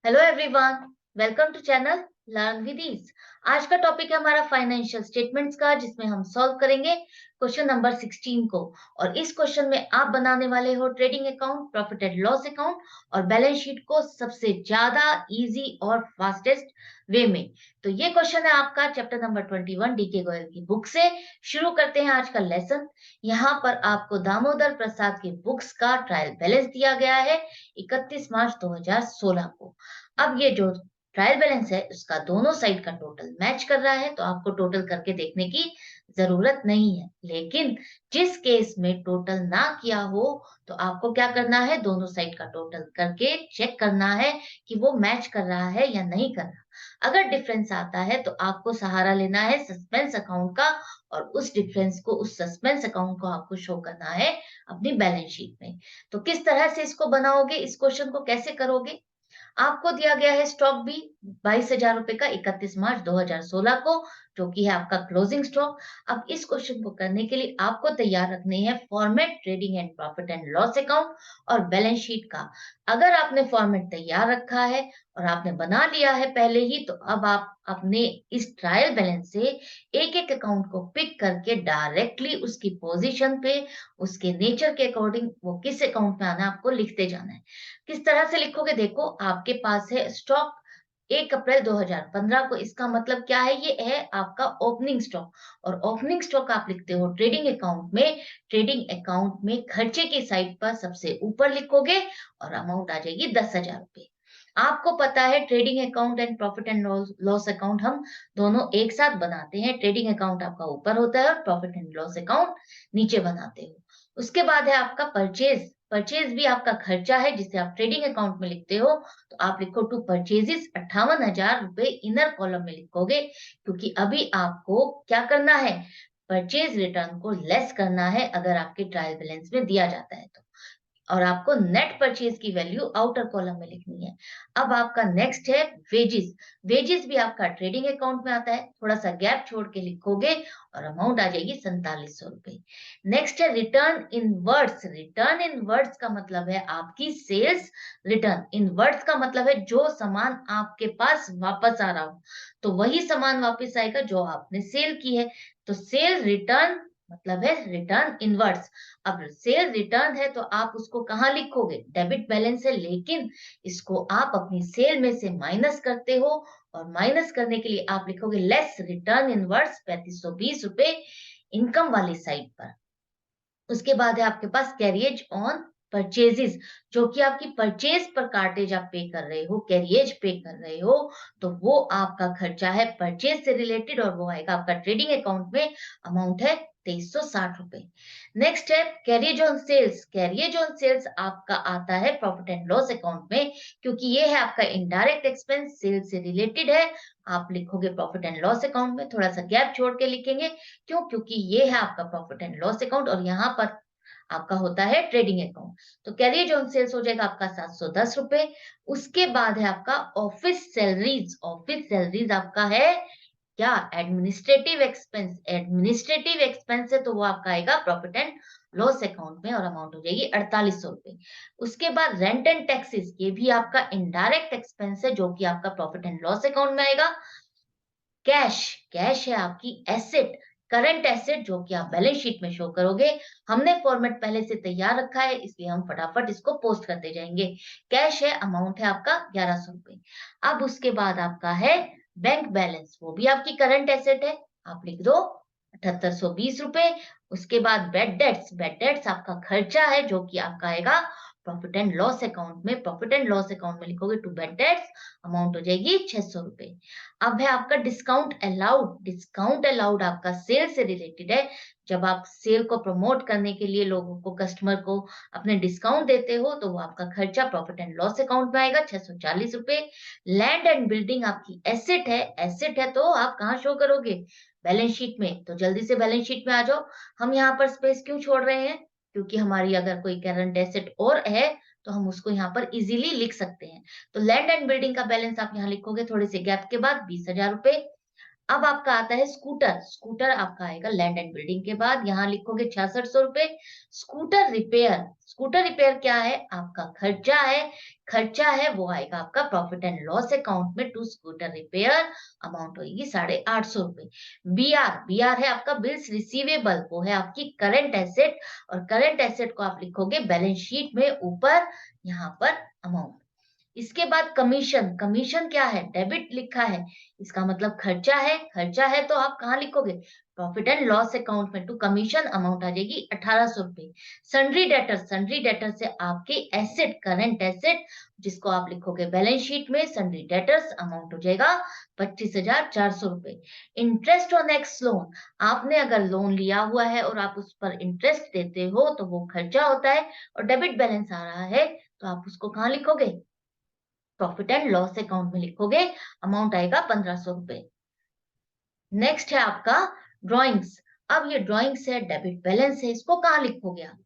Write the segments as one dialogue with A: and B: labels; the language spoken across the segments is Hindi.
A: Hello everyone, welcome to channel learn with ease. आज का टॉपिक है हमारा फाइनेंशियल स्टेटमेंट्स का, जिसमें हम सॉल्व करेंगे क्वेश्चन नंबर 16 को। और इस क्वेश्चन में आप बनाने वाले हो trading account, profit and loss account और बैलेंस शीट को सबसे ज्यादा इजी और फास्टेस्ट वे में। तो ये क्वेश्चन है आपका चैप्टर नंबर 21 डीके गोयल की बुक से। शुरू करते हैं आज का लेसन। यहाँ पर आपको दामोदर प्रसाद की बुक्स का ट्रायल बैलेंस दिया गया है 31 मार्च 2016 को। अब ये जो ट्रायल बैलेंस है उसका दोनों साइड का टोटल मैच कर रहा है, तो आपको टोटल करके देखने की जरूरत नहीं है। लेकिन जिस केस में टोटल ना किया हो, तो आपको क्या करना है, दोनों साइड का टोटल करके चेक करना है कि वो मैच कर रहा है या नहीं कर रहा। अगर डिफरेंस आता है तो आपको सहारा लेना है सस्पेंस अकाउंट का, और उस डिफरेंस को, उस सस्पेंस अकाउंट को आपको शो करना है अपनी बैलेंस शीट में। तो किस तरह से इसको बनाओगे, इस क्वेश्चन को कैसे करोगे। आपको दिया गया है स्टॉक भी 22,000 रुपए का 31 मार्च 2016 को, जो कि है आपका क्लोजिंग स्टॉक। अब इस क्वेश्चन को करने के लिए आपको तैयार रखने हैं format trading and profit and loss account और बैलेंस शीट का। अगर आपने फॉर्मेट तैयार रखा है और आपने बना लिया है पहले ही, तो अब आप अपने इस ट्रायल बैलेंस से एक एक अकाउंट को पिक करके डायरेक्टली उसकी पोजीशन पे, उसके नेचर के अकॉर्डिंग वो किस अकाउंट में आना है आपको लिखते जाना है। किस तरह से लिखोगे, देखो आपके पास है स्टॉक 1 अप्रैल 2015 को। इसका मतलब क्या है, ये है आपका ओपनिंग स्टॉक। और ओपनिंग स्टॉक आप लिखते हो ट्रेडिंग अकाउंट में। ट्रेडिंग अकाउंट में खर्चे की साइड पर सबसे ऊपर लिखोगे और अमाउंट आ जाएगी 10,000 रुपए। आपको पता है trading account and profit and loss account हम दोनों एक साथ बनाते हैं। ट्रेडिंग अकाउंट आपका ऊपर होता है और प्रॉफिट एंड लॉस अकाउंट नीचे बनाते हो। उसके बाद है आपका परचेज। परचेज भी आपका खर्चा है जिसे आप ट्रेडिंग अकाउंट में लिखते हो। तो आप लिखो टू परचेजेस 58,000 रुपए इनर कॉलम में लिखोगे, क्योंकि अभी आपको क्या करना है, परचेज रिटर्न को लेस करना है अगर आपके ट्रायल बैलेंस में दिया जाता है तो। और आपको नेट परचेज की वैल्यू आउटर कॉलम में लिखनी है। अब आपका नेक्स्ट है वेजेस। वेजेस भी आपका ट्रेडिंग अकाउंट में आता है, थोड़ा सा गैप छोड़ के लिखोगे और अमाउंट आ जाएगी 4700 रुपए। नेक्स्ट है रिटर्न इन वर्ड्स। रिटर्न इन वर्ड्स का मतलब है आपकी सेल्स। रिटर्न इन वर्ड्स का मतलब है जो सामान आपके पास वापस आ रहा हो, तो वही सामान वापस आएगा जो आपने सेल की है। तो सेल रिटर्न मतलब है रिटर्न इनवर्ड्स। अब सेल रिटर्न है तो आप उसको कहाँ लिखोगे, डेबिट बैलेंस है, लेकिन इसको आप अपनी सेल में से माइनस करते हो। और माइनस करने के लिए आप लिखोगे लेस रिटर्न इनवर्ड्स 3520 रुपए इनकम वाली साइड पर। उसके बाद है आपके पास कैरियज ऑन परचेजेस, जो कि आपकी परचेज पर कार्टेज आप पे कर रहे हो, कैरियज पे कर रहे हो, तो वो आपका खर्चा है परचेज से रिलेटेड और वो आएगा आपका ट्रेडिंग अकाउंट में। अमाउंट है 2360 रुपए। नेक्स्ट है carriage on sales. Carriage on sales आपका आता है प्रॉफिट एंड लॉस अकाउंट में, क्योंकि ये है आपका इनडायरेक्ट एक्सपेंस, सेल्स से रिलेटेड है। आप लिखोगे प्रॉफिट एंड लॉस अकाउंट में, थोड़ा सा गैप छोड़ के लिखेंगे। क्यों, क्योंकि ये है आपका प्रॉफिट एंड लॉस अकाउंट और यहाँ पर आपका होता है ट्रेडिंग अकाउंट। तो कैरियज ऑन सेल्स हो जाएगा आपका 710 रुपए। उसके बाद है आपका ऑफिस सैलरीज। ऑफिस सैलरीज आपका है क्या, एडमिनिस्ट्रेटिव एक्सपेंस। एडमिनिस्ट्रेटिव एक्सपेंस है तो वो आपका आएगा प्रॉफिट एंड लॉस अकाउंट में और अमाउंट हो जाएगी 4800 रुपए। उसके बाद रेंट एंड टैक्सेस, ये भी आपका इनडायरेक्ट एक्सपेंस है जो कि आपका प्रॉफिट एंड लॉस अकाउंट में आएगा। कैश, कैश है आपकी एसेट, करंट एसेट, जो कि आप बैलेंस शीट में शो करोगे। हमने फॉर्मेट पहले से तैयार रखा है, इसलिए हम फटाफट इसको पोस्ट करते जाएंगे। कैश है, अमाउंट है आपका 1100 रुपए। अब उसके बाद आपका है बैंक बैलेंस, वो भी आपकी करंट एसेट है, आप लिख दो 7820 रुपए। उसके बाद बेड डेट्स, बेड डेट्स आपका खर्चा है जो कि आपका आएगा प्रॉफिट एंड लॉस अकाउंट में। प्रॉफिट एंड लॉस अकाउंट में लिखोगे टू बेड डेट्स, अमाउंट हो जाएगी 600 रुपए। अब है आपका डिस्काउंट अलाउड। डिस्काउंट अलाउड आपका सेल से रिलेटेड है। जब आप सेल को प्रमोट करने के लिए लोगों को, कस्टमर को अपने डिस्काउंट देते हो, तो वो आपका खर्चा प्रॉफिट एंड लॉस अकाउंट में आएगा 640 रुपए। लैंड एंड बिल्डिंग आपकी एसेट है। एसेट है तो आप कहाँ शो करोगे, बैलेंस शीट में। तो जल्दी से बैलेंस शीट में आ जाओ। हम यहाँ पर स्पेस क्यों छोड़ रहे हैं, क्योंकि हमारी अगर कोई करंट एसेट और है तो हम उसको यहाँ पर इजीली लिख सकते हैं। तो लैंड एंड बिल्डिंग का बैलेंस आप यहाँ लिखोगे थोड़े से गैप के बाद 20,000 रुपए। अब आपका आता है स्कूटर। स्कूटर आपका आएगा लैंड एंड बिल्डिंग के बाद, यहाँ लिखोगे 6600 रुपए। स्कूटर रिपेयर, स्कूटर रिपेयर क्या है? आपका खर्चा है। खर्चा है वो आएगा आपका प्रॉफिट एंड लॉस अकाउंट में टू स्कूटर रिपेयर, अमाउंट होगी 850 रुपए। बीआर, बीआर है आपका बिल्स रिसीवेबल, वो है आपकी करंट एसेट, और करंट एसेट को आप लिखोगे बैलेंस शीट में ऊपर, यहाँ पर अमाउंट। इसके बाद कमीशन, कमीशन क्या है? डेबिट लिखा है, इसका मतलब खर्चा है। खर्चा है तो आप कहाँ लिखोगे? प्रॉफिट एंड लॉस अकाउंट में टू कमीशन, अमाउंट आ जाएगी 1800 रुपए। सन्ड्री डेटर, सन्ड्री डेटर से आपके एसेट, करंट एसेट, जिसको आप लिखोगे बैलेंस शीट में सन्ड्री डेटर्स, अमाउंट हो जाएगा 25,400 रुपए। इंटरेस्ट ऑन एक्स लोन, आपने अगर लोन लिया हुआ है और आप उस पर इंटरेस्ट देते हो तो वो खर्चा होता है, और डेबिट बैलेंस आ रहा है तो आप उसको कहाँ लिखोगे? प्रॉफिट एंड लॉस अकाउंट में लिखोगे, अमाउंट आएगा 1500 रुपए। नेक्स्ट है आपका ड्रॉइंग्स। अब ये ड्रॉइंग्स है, डेबिट बैलेंस है, इसको कहाँ लिखोगे आप?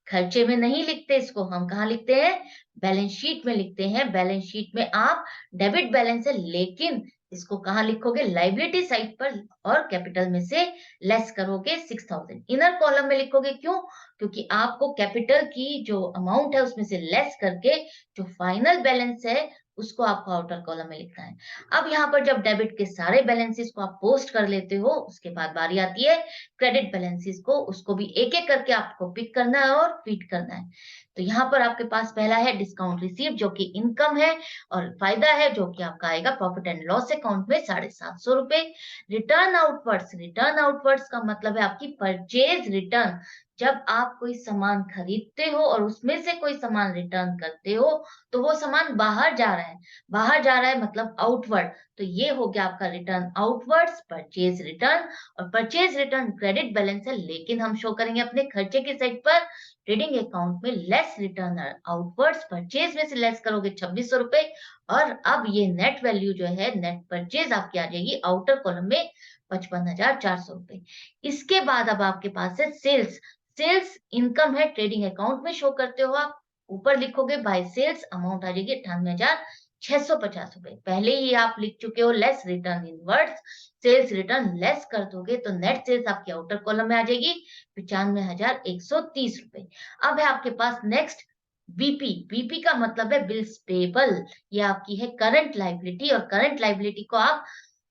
A: खर्चे में नहीं लिखते इसको, हम कहाँ लिखते हैं? बैलेंस शीट में लिखते हैं। बैलेंस शीट में आप डेबिट बैलेंस है, लेकिन इसको कहाँ लिखोगे? लाइबिलिटी साइड पर, और कैपिटल में से लेस करोगे 6000। इनर कॉलम में लिखोगे, क्यों? क्योंकि आपको कैपिटल की जो अमाउंट है उसमें से लेस करके जो फाइनल बैलेंस है उसको आपको आउटर कॉलम में लिखना है। अब यहाँ पर जब डेबिट के सारे बैलेंसेस को आप पोस्ट कर लेते हो, उसके बाद बारी आती है क्रेडिट बैलेंसेस को, उसको भी एक एक करके आपको पिक करना है और फीड करना है। तो यहाँ पर आपके पास पहला है डिस्काउंट रिसीव, जो कि इनकम है, और फायदा है जो कि आपका आएगा प्रॉफिट एंड लॉस अकाउंट में 750 रुपए। रिटर्न आउटवर्ड्स, रिटर्न आउटवर्ड्स का मतलब है आपकी परचेज रिटर्न। जब आप कोई सामान खरीदते हो और उसमें से कोई सामान रिटर्न करते हो तो वो सामान बाहर जा रहा है, बाहर जा रहा है मतलब आउटवर्ड, तो ये हो गया आपका रिटर्न आउटवर्ड्स, परचेज रिटर्न। और परचेज रिटर्न क्रेडिट बैलेंस है, लेकिन हम शो करेंगे अपने खर्चे की साइड पर ट्रेडिंग अकाउंट में लेस रिटर्न आउटवर्ड्स, परचेज में से लेस करोगे 2600 रुपए, और अब ये नेट वैल्यू जो है नेट परचेज आपकी आ जाएगी आउटर कॉलम में 55,400 रुपए। इसके बाद अब आपके पास है सेल्स। सेल्स इनकम है, ट्रेडिंग अकाउंट में शो करते हो आप, ऊपर लिखोगे बाय सेल्स, अमाउंट आ जाएगी 98,650 रुपए। पहले ही आप लिख चुके हो less return inwards, sales return less कर दोगे तो नेट सेल्स आपके आउटर कॉलम में आ जाएगी 95,130 रुपए। अब है आपके पास नेक्स्ट बीपी। बीपी का मतलब है बिल्स पेबल, ये आपकी है करंट लाइबिलिटी, और करंट लाइबिलिटी को आप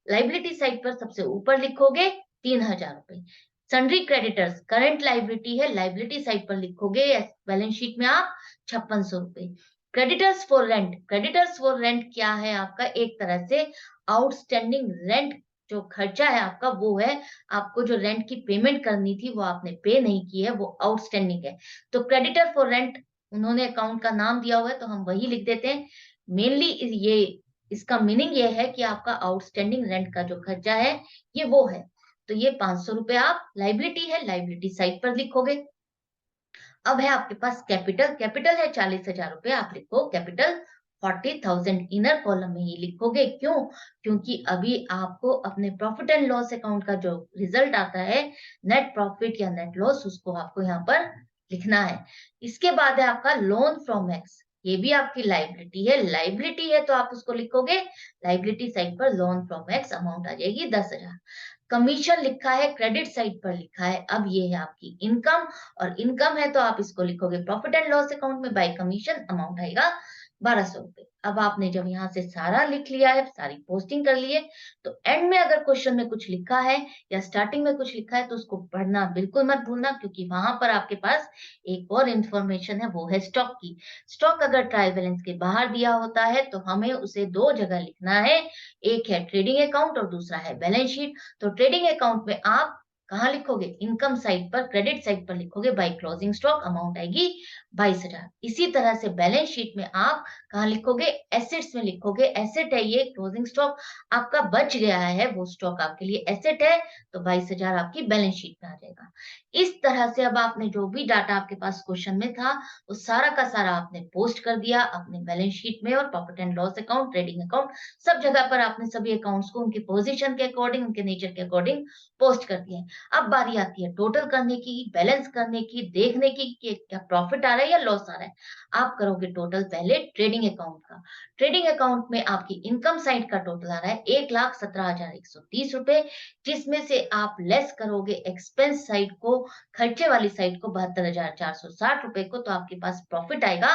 A: लाइबिलिटी साइड पर सबसे ऊपर लिखोगे 3000 रुपए। सन्ड्री क्रेडिटर्स करंट लाइबिलिटी है, लाइबिलिटी साइड पर लिखोगे बैलेंस शीट में आप 5600 रुपए। Creditors for rent, creditors for rent क्या है? आपका एक तरह से आउटस्टैंडिंग रेंट, जो खर्चा है आपका वो है, आपको जो रेंट की पेमेंट करनी थी वो आपने पे नहीं की है, वो आउटस्टैंडिंग है। तो क्रेडिटर फॉर रेंट उन्होंने अकाउंट का नाम दिया हुआ है तो हम वही लिख देते हैं। मेनली ये इसका मीनिंग ये है कि आपका आउटस्टैंडिंग रेंट का जो खर्चा है ये वो है। तो ये 500 रुपए आप लाइबिलिटी है, लाइबिलिटी साइड पर लिखोगे। अब है आपके पास कैपिटल। कैपिटल है 40,000 रुपए, आप लिखो कैपिटल 40,000, इनर कॉलम में ही लिखोगे। क्यों? क्योंकि अभी आपको अपने प्रॉफिट एंड लॉस अकाउंट का जो रिजल्ट आता है नेट प्रॉफिट या नेट लॉस, उसको आपको यहाँ पर लिखना है। इसके बाद है आपका लोन फ्रॉम एक्स, ये भी आपकी लाइबिलिटी है, लाइबिलिटी है तो आप उसको लिखोगे लाइबिलिटी साइड पर लोन फ्रॉम एक्स, अमाउंट आ जाएगी 10,000। कमीशन लिखा है, क्रेडिट साइड पर लिखा है, अब ये है आपकी इनकम, और इनकम है तो आप इसको लिखोगे प्रॉफिट एंड लॉस अकाउंट में बाय कमीशन, अमाउंट आएगा 1200 रुपए। अब आपने जब यहाँ से सारा लिख लिया है, सारी पोस्टिंग कर ली है, तो एंड में अगर क्वेश्चन में कुछ लिखा है या स्टार्टिंग में कुछ लिखा है तो उसको पढ़ना बिल्कुल मत भूलना, क्योंकि वहां पर आपके पास एक और इंफॉर्मेशन है, वो है स्टॉक की। स्टॉक अगर ट्रायल बैलेंस के बाहर दिया होता है तो हमें उसे दो जगह लिखना है, एक है ट्रेडिंग अकाउंट और दूसरा है बैलेंस शीट। तो ट्रेडिंग अकाउंट में आप कहाँ लिखोगे? इनकम साइड पर, क्रेडिट साइड पर लिखोगे बाय क्लोजिंग स्टॉक, अमाउंट आएगी 22,000। इसी तरह से बैलेंस शीट में आप कहाँ लिखोगे? एसेट्स में लिखोगे, एसेट है ये क्लोजिंग स्टॉक आपका बच गया है, वो स्टॉक आपके लिए एसेट है, तो 22,000 आपकी बैलेंस शीट में आ जाएगा। इस तरह से अब आपने जो भी डाटा आपके पास क्वेश्चन में था वो सारा का सारा आपने पोस्ट कर दिया अपने बैलेंस शीट में, और profit and loss account, trading account, सब जगह पर आपने सभी अकाउंट्स को उनकी पोजीशन के अकॉर्डिंग, उनके नेचर के अकॉर्डिंग पोस्ट कर दिया है। अब बारी आती है टोटल करने की, बैलेंस करने की, देखने की कि क्या प्रॉफिट आ रहा है या लॉस आ रहा है। आप करोगे टोटल पहले ट्रेडिंग अकाउंट का। ट्रेडिंग अकाउंट में आपकी इनकम साइड का टोटल आ रहा है 1,17,130 रुपए, जिसमें से आप लेस करोगे एक्सपेंस साइड को, खर्चे वाली साइड को 72,460 रुपए को, तो आपके पास प्रॉफिट आएगा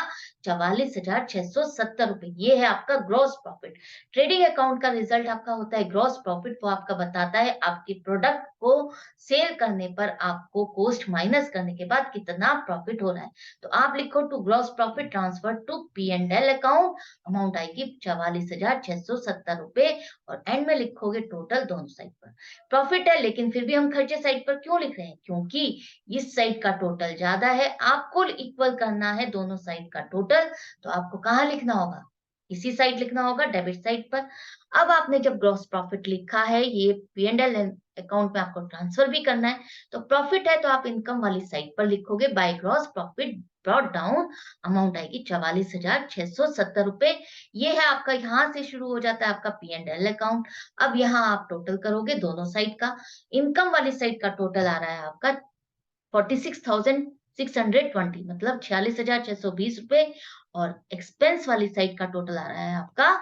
A: 44,670 रुपए। ये है आपका ग्रॉस प्रॉफिट। ट्रेडिंग अकाउंट का रिजल्ट आपका होता है ग्रॉस प्रॉफिट, वो आपका बताता है आपके प्रोडक्ट को सेल करने पर आपको कॉस्ट माइनस करने के बाद कितना प्रॉफिट हो रहा है। तो आप लिखो to gross profit transfer to P and L account, amount आएगी 44,670 रुपए, और एंड में लिखोगे टोटल दोनों साइड पर। प्रॉफिट है लेकिन फिर भी हम खर्चे साइड पर क्यों लिख रहे हैं? क्योंकि इस साइड का टोटल ज्यादा है, आपको इक्वल करना है दोनों साइड का टोटल, तो आपको कहाँ लिखना होगा? इसी साइड लिखना होगा, डेबिट साइड पर। अब आपने जब ग्रॉस प्रॉफिट लिखा है, ये पी एंड एल अकाउंट में आपको ट्रांसफर भी करना है, तो प्रॉफिट है तो आप इनकम वाली साइड पर लिखोगे by gross profit brought down, amount आएगी 44,670 रुपए। ये है आपका, यहाँ से शुरू हो जाता है आपका पी एंड एल अकाउंट। अब यहाँ आप टोटल करोगे दोनों साइड का। इनकम वाली साइड का टोटल आ रहा है आपका 46,620, मतलब 46,620 रुपए, और एक्सपेंस वाली साइड का टोटल आ रहा है आपका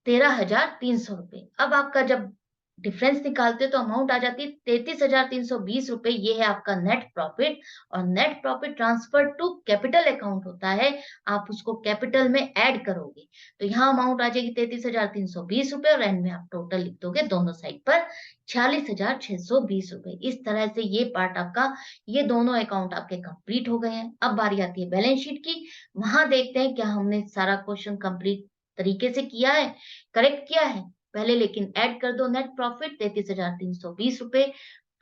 A: 13,300 रुपए। अब आपका जब डिफरेंस निकालते हो तो अमाउंट आ जाती है 33,320 रुपए। ये है आपका नेट प्रॉफिट, और net profit transfer to capital account होता है, आप उसको कैपिटल में ऐड करोगे, तो यहाँ अमाउंट आ जाएगी 33,320 रुपए, और एंड में आप टोटल लिख दोगे दोनों साइड पर 46,620 रुपए। इस तरह से ये पार्ट आपका, ये दोनों अकाउंट आपके कंप्लीट हो गए हैं। अब बारी आती है बैलेंस शीट की। वहां देखते हैं क्या हमने सारा क्वेश्चन कंप्लीट तरीके से किया है, करेक्ट किया है। पहले लेकिन ऐड कर दो नेट प्रॉफिट 33,320 रुपए,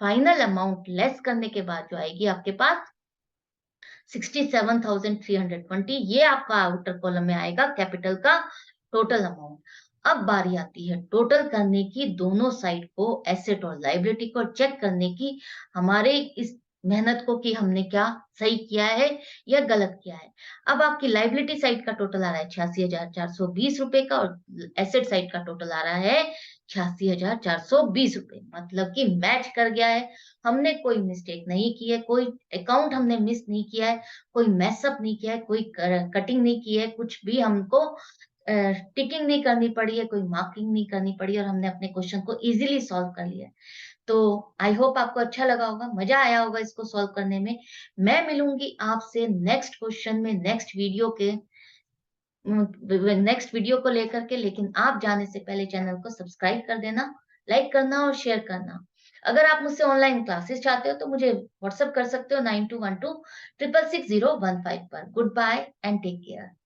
A: फाइनल अमाउंट लेस करने के बाद जो आएगी आपके पास 67,320, ये आपका आउटर कॉलम में आएगा कैपिटल का टोटल अमाउंट। अब बारी आती है टोटल करने की, दोनों साइड को, एसेट और लायबिलिटी को चेक करने की, हमारे इस मेहनत को कि हमने क्या सही किया है या गलत किया है। अब आपकी लायबिलिटी साइड का टोटल आ रहा है 86,420 रुपए का, और एसेट साइड का टोटल आ रहा है 86,420 रुपए, मतलब कि मैच कर गया है। हमने कोई मिस्टेक नहीं की है, कोई अकाउंट हमने मिस नहीं किया है, कोई मैसअप नहीं किया है, कोई कटिंग नहीं की है, कुछ भी हमको टिकिंग नहीं करनी पड़ी है, कोई मार्किंग नहीं करनी पड़ी, और हमने अपने क्वेश्चन को इजीली सॉल्व कर लिया है। तो आई होप आपको अच्छा लगा होगा, मजा आया होगा इसको सॉल्व करने में। मैं मिलूंगी आपसे नेक्स्ट क्वेश्चन में, नेक्स्ट वीडियो को लेकर के, लेकिन आप जाने से पहले चैनल को सब्सक्राइब कर देना, लाइक करना और शेयर करना। अगर आप मुझसे ऑनलाइन क्लासेस चाहते हो तो मुझे व्हाट्सएप कर सकते हो 9212 666 015 पर। Goodbye and take care.